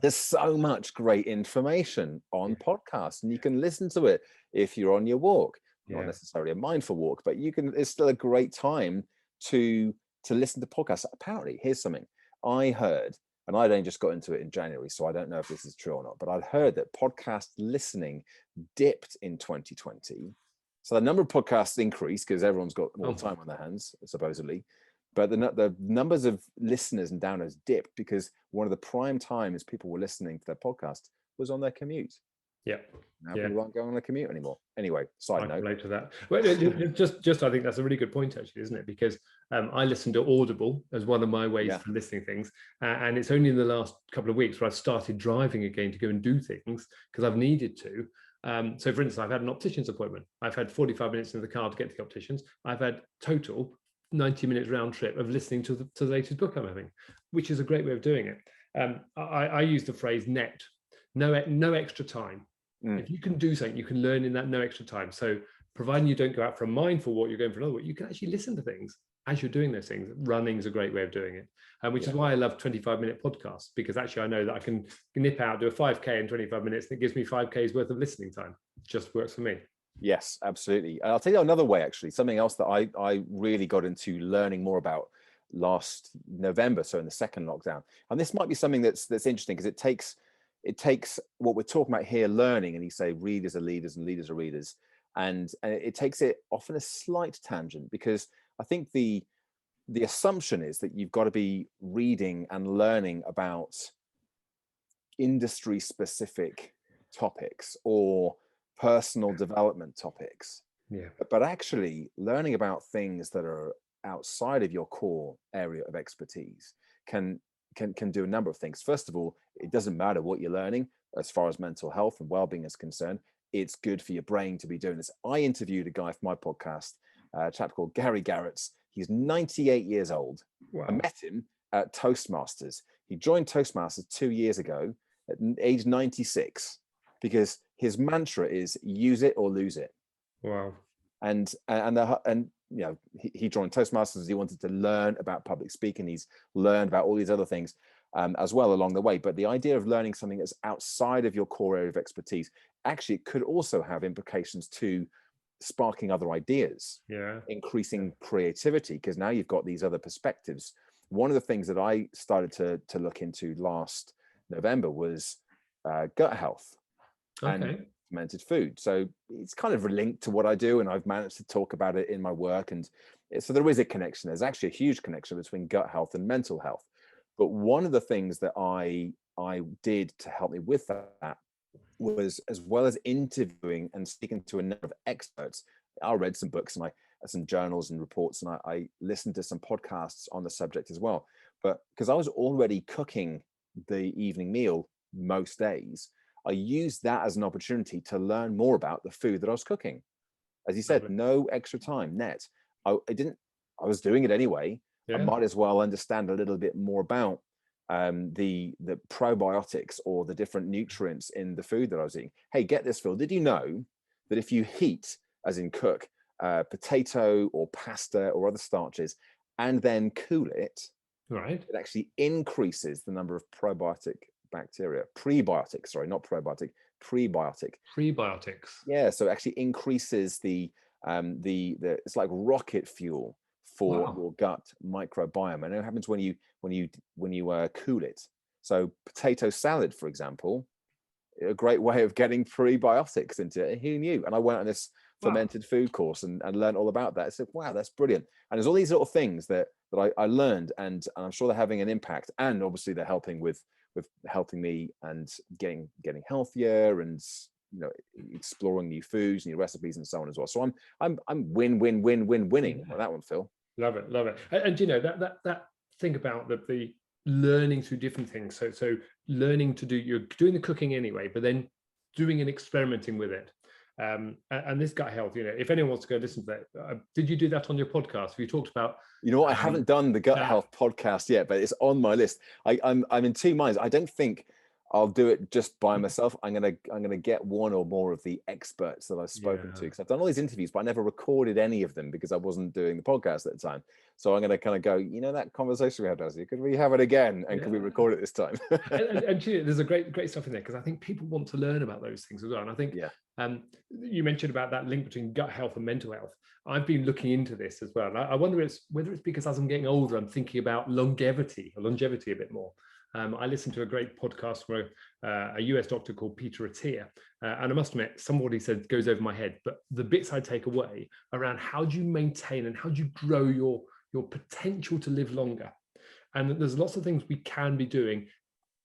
There's so much great information on podcasts, and you can listen to it if you're on your walk. Not necessarily a mindful walk, but it's still a great time to listen to podcasts. Apparently, here's something I heard, and I'd only just got into it in January, so I don't know if this is true or not, but I'd heard that podcast listening dipped in 2020. So the number of podcasts increased because everyone's got more time on their hands, supposedly. But the numbers of listeners and downloads dipped because one of the prime times people were listening to their podcast was on their commute. Yeah. Now people aren't going on a commute anymore. Anyway, side note. Relate to that. Well, just I think that's a really good point, actually, isn't it? Because I listen to Audible as one of my ways for listening things, and it's only in the last couple of weeks where I've started driving again to go and do things because I've needed to. So, for instance, I've had an optician's appointment. I've had 45 minutes in the car to get to the optician's. I've had total 90 minutes round trip of listening to the latest book I'm having, which is a great way of doing it. I use the phrase net, no extra time. If you can do something, you can learn in that no extra time. So providing you don't go out for a mindful walk, you're going for another walk, you can actually listen to things as you're doing those things. Running is a great way of doing it, which is why I love 25-minute podcasts, because actually I know that I can nip out, do a 5K in 25 minutes, and it gives me 5Ks worth of listening time. It just works for me. Yes, absolutely. And I'll tell you another way, actually, something else that I really got into learning more about last November, so in the second lockdown. And this might be something that's interesting because it takes what we're talking about here, learning, and you say readers are leaders and leaders are readers, and it takes it off in a slight tangent, because I think the assumption is that you've got to be reading and learning about industry specific topics or personal development topics. But actually learning about things that are outside of your core area of expertise can do a number of things. First of all, it doesn't matter what you're learning as far as mental health and well-being is concerned. It's good for your brain to be doing this. I interviewed a guy for my podcast, a chap called Gary Garretts. He's 98 years old. Wow. I met him at Toastmasters. He joined Toastmasters 2 years ago at age 96 because his mantra is use it or lose it. Wow. And you know, he joined Toastmasters. He wanted to learn about public speaking. He's learned about all these other things as well along the way. But the idea of learning something that's outside of your core area of expertise actually could also have implications to sparking other ideas, increasing creativity, because now you've got these other perspectives. One of the things that I started to look into last November was gut health and fermented food. So it's kind of linked to what I do, and I've managed to talk about it in my work. And so there is a connection. There's actually a huge connection between gut health and mental health. But one of the things that I did to help me with that was, as well as interviewing and speaking to a number of experts, I read some books and some journals and reports, and I listened to some podcasts on the subject as well. But because I was already cooking the evening meal most days, I used that as an opportunity to learn more about the food that I was cooking. As you said, no extra time, net. I was doing it anyway. I might as well understand a little bit more about the probiotics or the different nutrients in the food that I was eating. Hey, get this, Phil. Did you know that if you heat, as in cook, potato or pasta or other starches, and then cool it, it actually increases the number of prebiotic, not probiotic, prebiotic. Prebiotics. Yeah, so it actually increases the it's like rocket fuel for your gut microbiome. And it happens when you cool it. So potato salad, for example, a great way of getting prebiotics into it. Who knew? And I went on this fermented food course and learned all about that. I said, wow, that's brilliant. And there's all these little things that I learned, and I'm sure they're having an impact. And obviously they're helping with helping me and getting healthier, and exploring new foods, new recipes, and so on as well. So I'm winning on that one, Phil. Love it. And that thing about the learning through different things. So learning to do, you're doing the cooking anyway, but then doing and experimenting with it. And this gut health, if anyone wants to go listen to that, did you do that on your podcast? Have you talked about? I haven't done the gut health podcast yet, but it's on my list. I'm in two minds. I don't think I'll do it just by myself. I'm gonna get one or more of the experts that I've spoken to, because I've done all these interviews, but I never recorded any of them because I wasn't doing the podcast at the time. So I'm gonna kind of go, that conversation we had, Dazzy, could we have it again, and could we record it this time? and there's a great stuff in there, because I think people want to learn about those things as well. And I think you mentioned about that link between gut health and mental health. I've been looking into this as well. And I wonder whether it's because as I'm getting older, I'm thinking about longevity a bit more. I listened to a great podcast from a US doctor called Peter Attia, and I must admit, some of what he said goes over my head, but the bits I take away around how do you maintain and how do you grow your potential to live longer. And there's lots of things we can be doing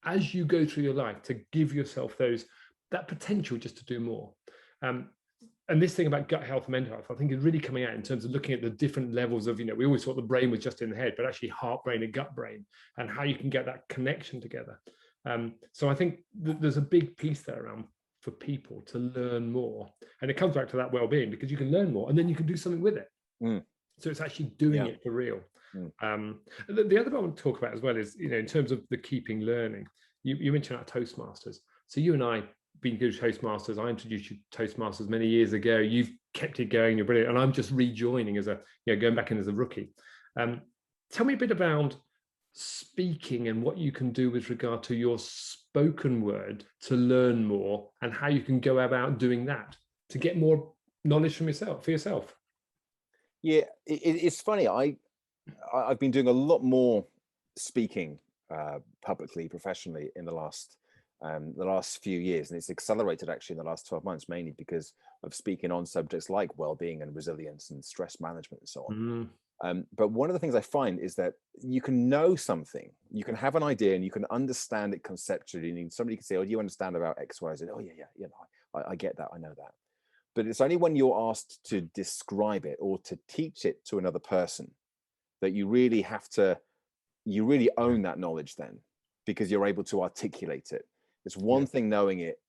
as you go through your life to give yourself that potential just to do more. And this thing about gut health and mental health, I think, is really coming out in terms of looking at the different levels of, we always thought the brain was just in the head, but actually heart brain and gut brain, and how you can get that connection together. So I think there's a big piece there around for people to learn more. And it comes back to that well-being, because you can learn more and then you can do something with it. So it's actually doing it for real. The other bit I want to talk about as well is, in terms of the keeping learning, you mentioned our Toastmasters. So you and I been good Toastmasters. I introduced you to Toastmasters many years ago. You've kept it going. You're brilliant. And I'm just rejoining as going back in as a rookie. Tell me a bit about speaking and what you can do with regard to your spoken word to learn more, and how you can go about doing that to get more knowledge for yourself. Yeah, it's funny. I've been doing a lot more speaking publicly, professionally in the last few years, and it's accelerated actually in the last 12 months, mainly because of speaking on subjects like well-being and resilience and stress management and so on. But one of the things I find is that you can know something, you can have an idea, and you can understand it conceptually, and somebody can say, "Oh, do you understand about X, Y, Z?" "Oh, yeah, I get that, I know that." But it's only when you're asked to describe it or to teach it to another person that you really own that knowledge then, because you're able to articulate it. It's one thing knowing it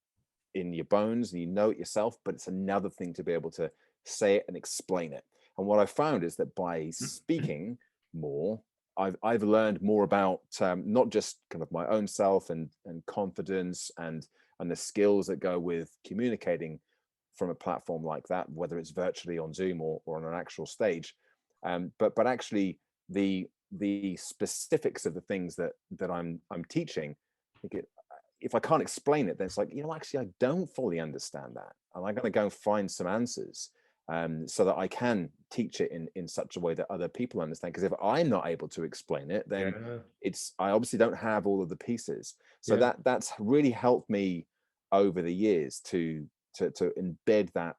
in your bones and you know it yourself, but it's another thing to be able to say it and explain it. And what I found is that by speaking more, I've learned more about not just kind of my own self and confidence and the skills that go with communicating from a platform like that, whether it's virtually on Zoom or on an actual stage, but actually the specifics of the things that I'm teaching. If I can't explain it, then it's like, actually, I don't fully understand that. And I'm going to go and find some answers so that I can teach it in such a way that other people understand. Because if I'm not able to explain it, then I obviously don't have all of the pieces. So that's really helped me over the years to embed that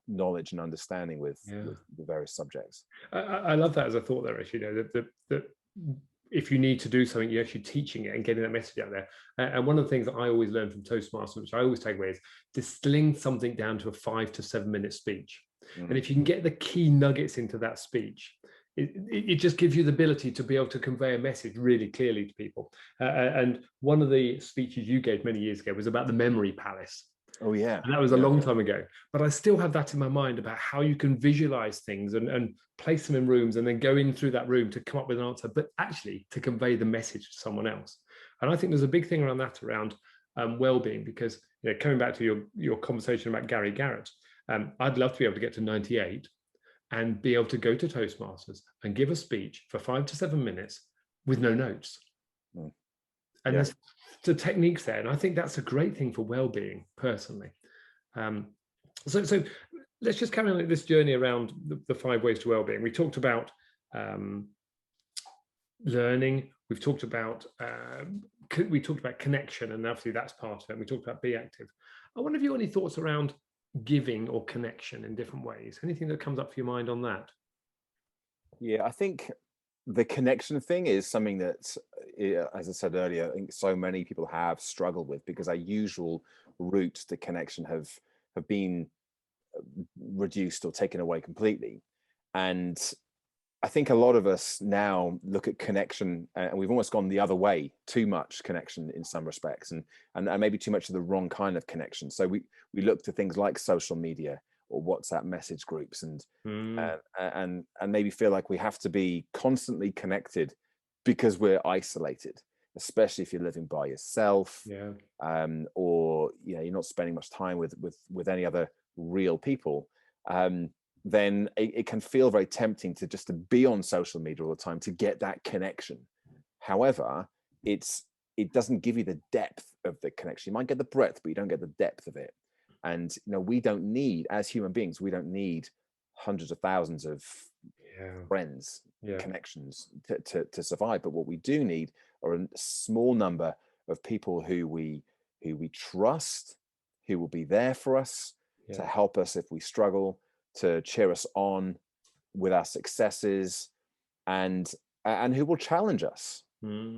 knowledge and understanding with the various subjects. I love that as a thought there, actually. That if you need to do something, you're actually teaching it and getting that message out there. And one of the things that I always learn from Toastmasters, which I always take away, is distilling something down to a 5 to 7 minute speech. And if you can get the key nuggets into that speech, it just gives you the ability to be able to convey a message really clearly to people. And one of the speeches you gave many years ago was about the memory palace. Oh yeah. And that was a long time ago, but I still have that in my mind about how you can visualize things and place them in rooms and then go in through that room to come up with an answer, but actually to convey the message to someone else. And I think there's a big thing around that, around well-being, because coming back to your conversation about Gary Garrett, I'd love to be able to get to 98 and be able to go to Toastmasters and give a speech for 5 to 7 minutes with no notes. And there's the techniques there. And I think that's a great thing for well-being personally. So let's just carry on this journey around the 5 ways to well-being. We talked about learning. We've talked about connection, and obviously that's part of it. We talked about be active. I wonder if you have any thoughts around giving or connection in different ways. Anything that comes up for your mind on that? Yeah, I think the connection thing is something that, as I said earlier, I think so many people have struggled with, because our usual routes to connection have been reduced or taken away completely. And I think a lot of us now look at connection, and we've almost gone the other way, too much connection in some respects, and maybe too much of the wrong kind of connection. So we look to things like social media or WhatsApp message groups, and maybe feel like we have to be constantly connected because we're isolated, especially if you're living by yourself, or you're not spending much time with any other real people. Then it can feel very tempting to just to be on social media all the time to get that connection. However, it doesn't give you the depth of the connection. You might get the breadth, but you don't get the depth of it. And we don't need, as human beings, we don't need hundreds of thousands of friends, connections to survive. But what we do need are a small number of people who we trust, who will be there for us, to help us if we struggle, to cheer us on with our successes, and who will challenge us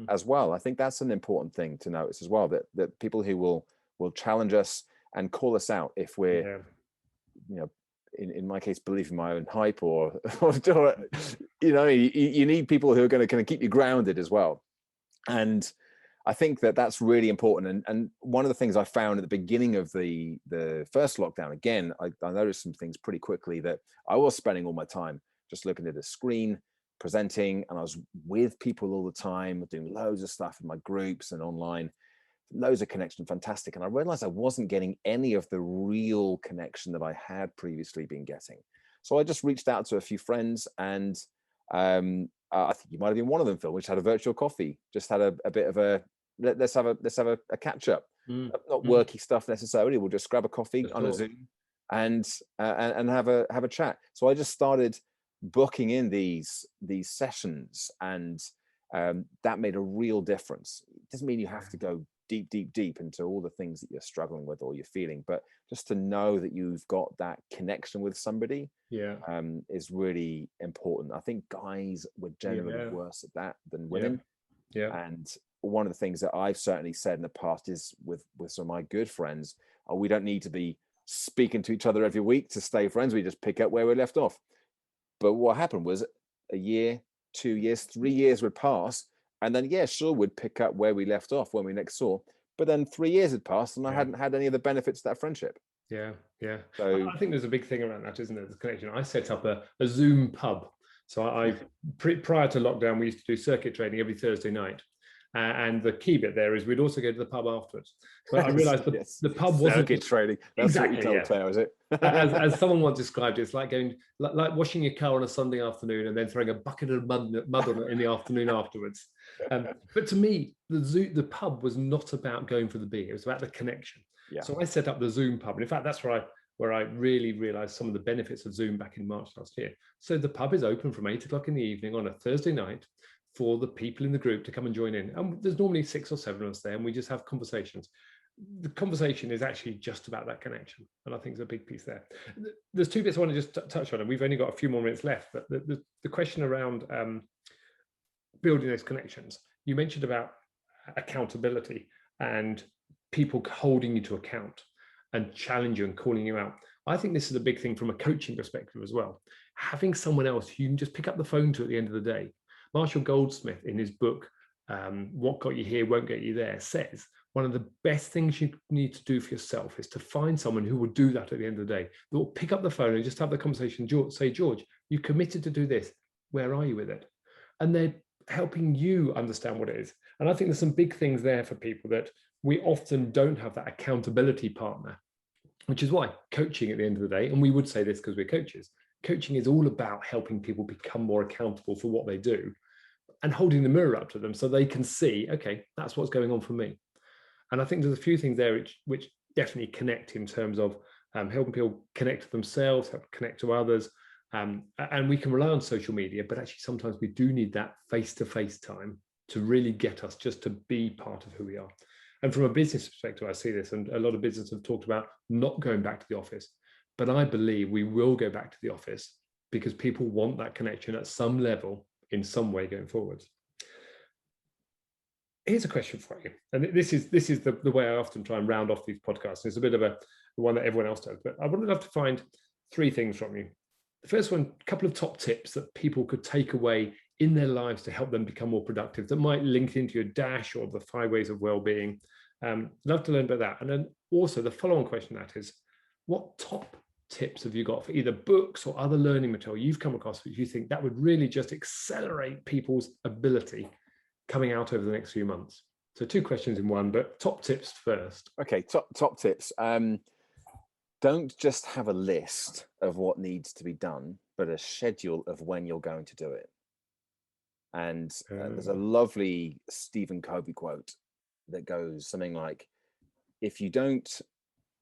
as well. I think that's an important thing to notice as well, that people who will challenge us and call us out if we're in my case, believing my own hype, or you need people who are going to kind of keep you grounded as well. And I think that's really important. And one of the things I found at the beginning of the first lockdown, again, I noticed some things pretty quickly, that I was spending all my time just looking at a screen, presenting, and I was with people all the time, doing loads of stuff in my groups and online, loads of connection, fantastic. And I realized I wasn't getting any of the real connection that I had previously been getting. So I just reached out to a few friends, and I think you might have been one of them, Phil. We just had a virtual coffee, just had a bit of a let's have a catch up, not worky stuff necessarily. We'll just grab a coffee on a Zoom and have a chat. So I just started booking in these sessions, and that made a real difference. It doesn't mean you have to go deep into all the things that you're struggling with or you're feeling, but just to know that you've got that connection with somebody is really important. I think guys were generally worse at that than women. And one of the things that I've certainly said in the past is with some of my good friends, we don't need to be speaking to each other every week to stay friends. We just pick up where we left off. But what happened was, a year, 2 years, 3 years would pass, and then we'd pick up where we left off when we next saw. But then 3 years had passed, and I hadn't had any of the benefits of that friendship. So I think there's a big thing around that, isn't there? The connection. I set up a Zoom pub. So prior to lockdown, we used to do circuit training every Thursday night. And the key bit there is we'd also go to the pub afterwards. But I realized the pub wasn't circuit training. That's exactly what you told Claire, is it? as someone once described it, it's like going like washing your car on a Sunday afternoon and then throwing a bucket of mud on it in the afternoon afterwards. But to me, the pub was not about going for the beer. It was about the connection. So I set up the Zoom pub. And in fact, that's where I really realized some of the benefits of Zoom back in March last year. So the pub is open from 8 o'clock in the evening on a Thursday night for the people in the group to come and join in. And there's normally 6 or 7 of us there, and we just have conversations. The conversation is actually just about that connection. And I think it's a big piece there. There's 2 bits I want to just touch on, and we've only got a few more minutes left, but the question around building those connections. You mentioned about accountability and people holding you to account and challenge you and calling you out. I think this is a big thing from a coaching perspective as well. Having someone else you can just pick up the phone to at the end of the day. Marshall Goldsmith, in his book, What Got You Here Won't Get You There, says one of the best things you need to do for yourself is to find someone who will do that at the end of the day, that will pick up the phone and just have the conversation. Say, George, you committed to do this. Where are you with it? And they're helping you understand what it is. And I think there's some big things there for people that we often don't have that accountability partner, which is why coaching at the end of the day, and we would say this because we're coaches, coaching is all about helping people become more accountable for what they do. and holding the mirror up to them so they can see, okay, that's what's going on for me. And I think there's a few things there which definitely connect in terms of helping people connect to themselves, help connect to others. And we can rely on social media, but actually sometimes we do need that face-to-face time to really get us just to be part of who we are. And from a business perspective, I see this, and a lot of businesses have talked about not going back to the office. But I believe we will go back to the office because people want that connection at some level in some way going forwards. Here's a question for you, and this is the way I often try and round off these podcasts. It's a bit of the one that everyone else does, but I would love to find 3 things from you. The first one, a couple of top tips that people could take away in their lives to help them become more productive, that might link into your dash or the 5 ways of well-being. Love to learn about that. And then also the follow-on question, that is, what top tips have you got for either books or other learning material you've come across which you think that would really just accelerate people's ability coming out over the next few months? So 2 questions in one, but top tips first. Okay, top tips. Don't just have a list of what needs to be done, but a schedule of when you're going to do it. And there's a lovely Stephen Covey quote that goes something like, if you don't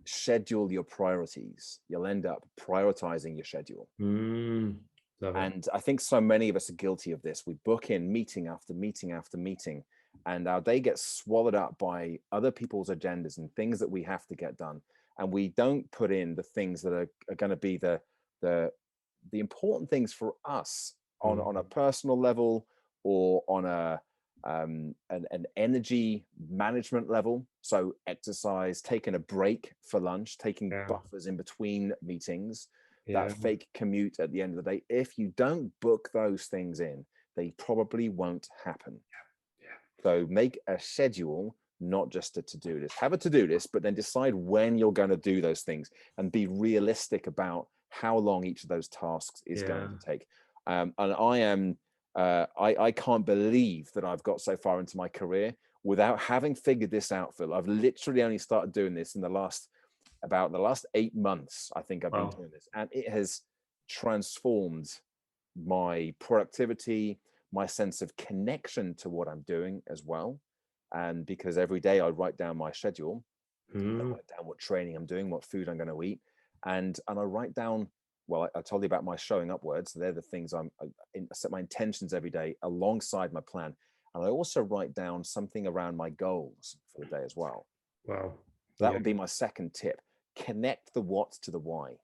schedule your priorities, you'll end up prioritizing your schedule. And I think so many of us are guilty of this. We book in meeting after meeting after meeting, and our day gets swallowed up by other people's agendas and things that we have to get done. And we don't put in the things that are going to be the important things for us on a personal level or on an energy management level. So exercise, taking a break for lunch, taking buffers in between meetings, that fake commute at the end of the day. If you don't book those things in, they probably won't happen. So make a schedule, not just a to-do list. Have a to-do list, but then decide when you're going to do those things and be realistic about how long each of those tasks is going to take. And I can't believe that I've got so far into my career without having figured this out, Phil. I've literally only started doing this in the last 8 months. I think I've been doing this, and it has transformed my productivity, my sense of connection to what I'm doing as well. And because every day I write down my schedule, I write down what training I'm doing, what food I'm going to eat, and I write down, well, I told you about my showing up words. So they're the things I set my intentions every day alongside my plan. And I also write down something around my goals for the day as well. Wow. That would be my second tip. Connect the what to the why.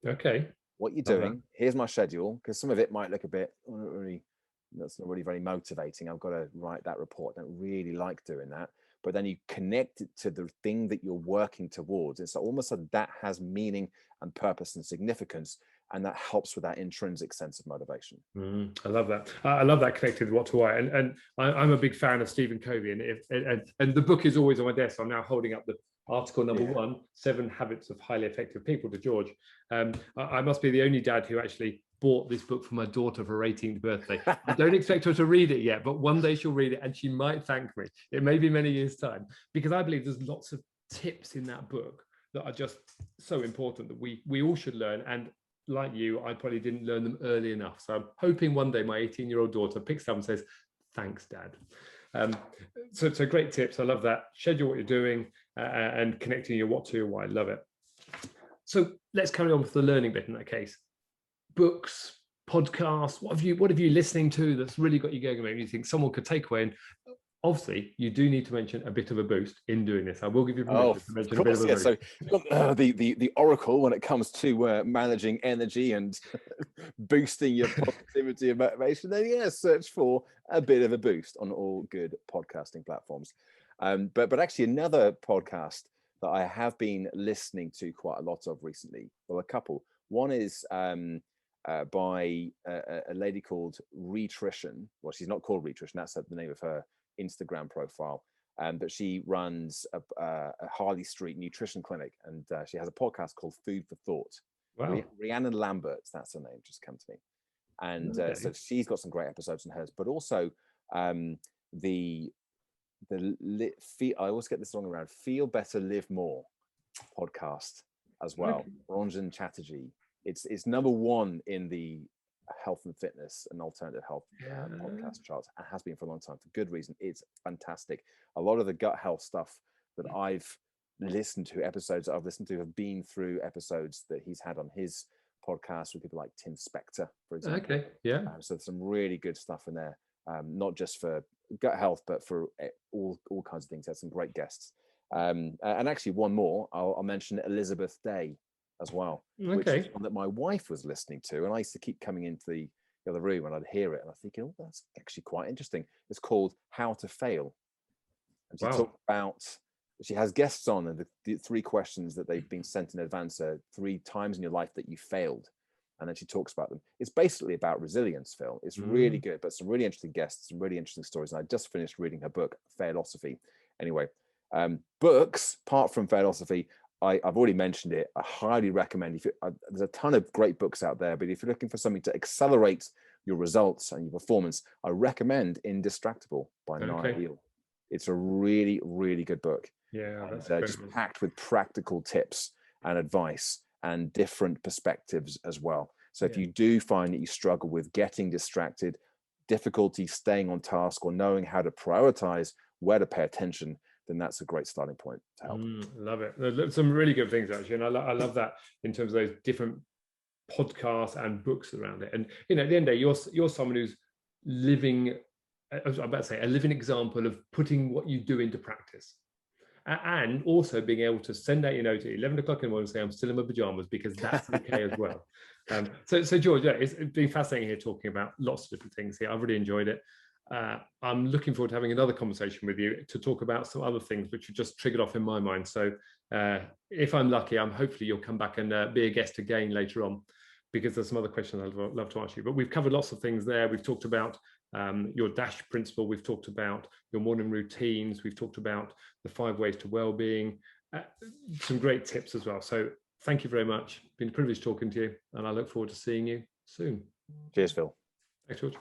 Okay. What you're doing, here's my schedule, because some of it might look a bit, that's not really very motivating. I've got to write that report. I don't really like doing that. But then you connect it to the thing that you're working towards. It's almost like that has meaning and purpose and significance. And that helps with that intrinsic sense of motivation. I love that. I love that connected what to why. And I'm a big fan of Stephen Covey. And the book is always on my desk. I'm now holding up the article number 1, 7 Habits of Highly Effective People, to George. I must be the only dad who actually bought this book for my daughter for her 18th birthday. I don't expect her to read it yet, but one day she'll read it and she might thank me. It may be many years' time, because I believe there's lots of tips in that book that are just so important that we all should learn. And like you, I probably didn't learn them early enough. So I'm hoping one day my 18-year-old daughter picks up and says, thanks, Dad. So great tips. I love that. Schedule what you're doing and connecting your what to your why. Love it. So let's carry on with the learning bit in that case. Books, podcasts, what have you listening to that's really got you going? Maybe you think someone could take away. And obviously, you do need to mention a bit of a boost in doing this. I will give you permission to mention a bit of a boost. So the oracle when it comes to managing energy and boosting your positivity and motivation, then search for a bit of a boost on all good podcasting platforms. But actually, another podcast that I have been listening to quite a lot of recently, well, a couple. One is by a lady called Retrition. Well, she's not called Retrition. That's the name of her Instagram profile. But she runs a Harley Street nutrition clinic, and she has a podcast called Food for Thought. Wow. Rhiannon Lambert, that's her name, just come to me. And so she's got some great episodes in hers, but also I always get this wrong around, Feel Better, Live More podcast as well. Ranjan Chatterjee. It's number 1 in the health and fitness and alternative health podcast charts. It has been for a long time for good reason. It's fantastic. A lot of the gut health stuff that I've listened to, episodes I've listened to, have been through episodes that he's had on his podcast with people like Tim Spector, for example. Okay, yeah. So some really good stuff in there, not just for gut health, but for all kinds of things. Had some great guests. And actually one more, I'll mention Elizabeth Day as well, which is one that my wife was listening to, and I used to keep coming into the other room and I'd hear it and I'm thinking, oh, that's actually quite interesting. It's called How to Fail. And she talked about, she has guests on, and the 3 questions that they've been sent in advance are 3 times in your life that you failed. And then she talks about them. It's basically about resilience, Phil. It's really good, but some really interesting guests, some really interesting stories. And I just finished reading her book, Failosophy. Anyway, books, apart from Failosophy, I've already mentioned it. I highly recommend. There's a ton of great books out there, but if you're looking for something to accelerate your results and your performance, I recommend Indistractable by Niall Eel. It's a really, really good book. Yeah, that's just packed with practical tips and advice and different perspectives as well. So if you do find that you struggle with getting distracted, difficulty staying on task, or knowing how to prioritize where to pay attention, then that's a great starting point to help. Love it. There's some really good things actually, and I love that in terms of those different podcasts and books around it. And at the end of the day, you're someone who's living, I was about to say, a living example of putting what you do into practice. And also being able to send out your note at 11 o'clock in the morning and say, I'm still in my pajamas, because that's okay as well. So George, it's been fascinating here talking about lots of different things here. I've really enjoyed it. I'm looking forward to having another conversation with you to talk about some other things which are just triggered off in my mind. So if I'm lucky, hopefully you'll come back and be a guest again later on, because there's some other questions I'd love to ask you. But we've covered lots of things there. We've talked about your DASH principle. We've talked about your morning routines. We've talked about the 5 ways to well-being, some great tips as well. So thank you very much. It's been a privilege talking to you, and I look forward to seeing you soon. Cheers, Phil. Thanks, George.